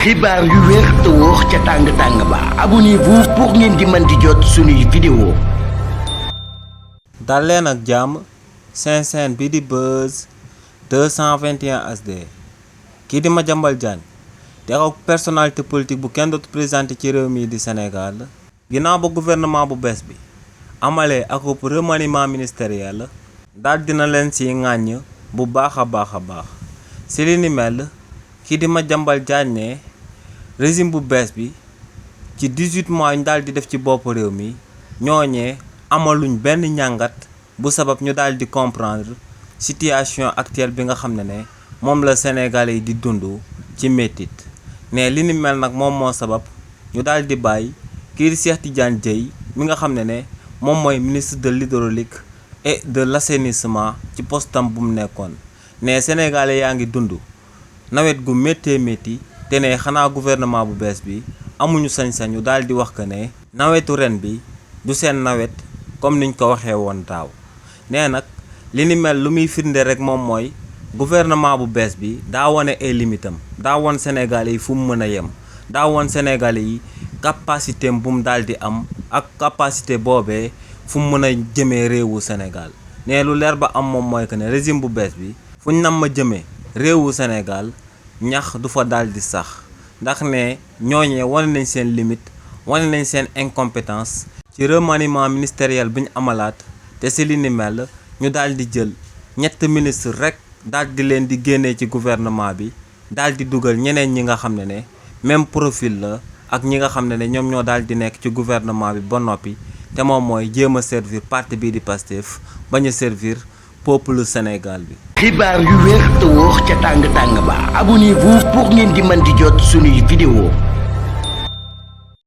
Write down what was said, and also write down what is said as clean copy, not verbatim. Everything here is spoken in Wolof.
xibaar yu wér te wóor ca tàng ba abonnez-vous pour ngeen di mën di jot suñuy vidéo. dal leen ak jàmm seen chaîne bi di Buzz 221 HD kii di Madiambal Diagne di ak personnalité politique bu kenn dootu présenté ci réew mi di Sénégal ginnaaw ba gouvernement bu bees bi amalee ak remaniement ministériel daal dina leen ci ŋàññ bu baax a baax ci li ni mel kii di Madiambal Diagne ne régime bu bees bi ci 18 mois ñu daal di def ci bopp réew mi ñooñee amaluñ benn njàngat bu sabab ñu daal di comprendre situation actuelle bi nga xam ne moom la Sénégalais yi di dund ci métit ne li ni mel nag moom moo sabab ñu daal di bàyyi kii di Cheikh Tidiane Dièye mi nga xam ne moom mooy ministre de l'hydraulique et de l'assainissement ci postam bu mu nekkoon ne Sénégalais yaa ngi dund nawet gu métti te ne xanaa gouvernement bu bees bi amuñu sañ-sañu daal di wax que ne nawetu ren bi du seen nawet comme niñ ko waxee woon daaw nee nag li ni mel lu muy firnde rek moom mooy gouvernement bu bees bi daa wane ay limitam daa won Sénégalais yi fu mu mën a yem daa won Sénégalais yi capacité bu mu daal di am ak capacité boobee fu mu mën a jëmee réewu Sénégal ne lu leer ba am moom mooy que ne régime bu bees bi fu ñu nam ma jëmee réewu Sénégal ñax du fa daal di sax ndax ne ñooñee wane nañ seen limite wane nañ seen incompétence ci remaniement ministériel bi ñu amalaat te si li ni mel ñu daal di jël ñett ministre rek daal di leen di génnee ci gouvernement bi daal di dugal ñeneen ñi nga xam ne même profil la ak ñi nga xam ne ñoom ñoo daal di nekk ci gouvernement bi ba noppi te moom mooy jéem a servir parti bii di Pastef bañ a servir peuple Sénégal bi. xibaar yu wér te wóor ca tàng ba abonnez-vous pour ngeen di mën di jot suñuy vidéo.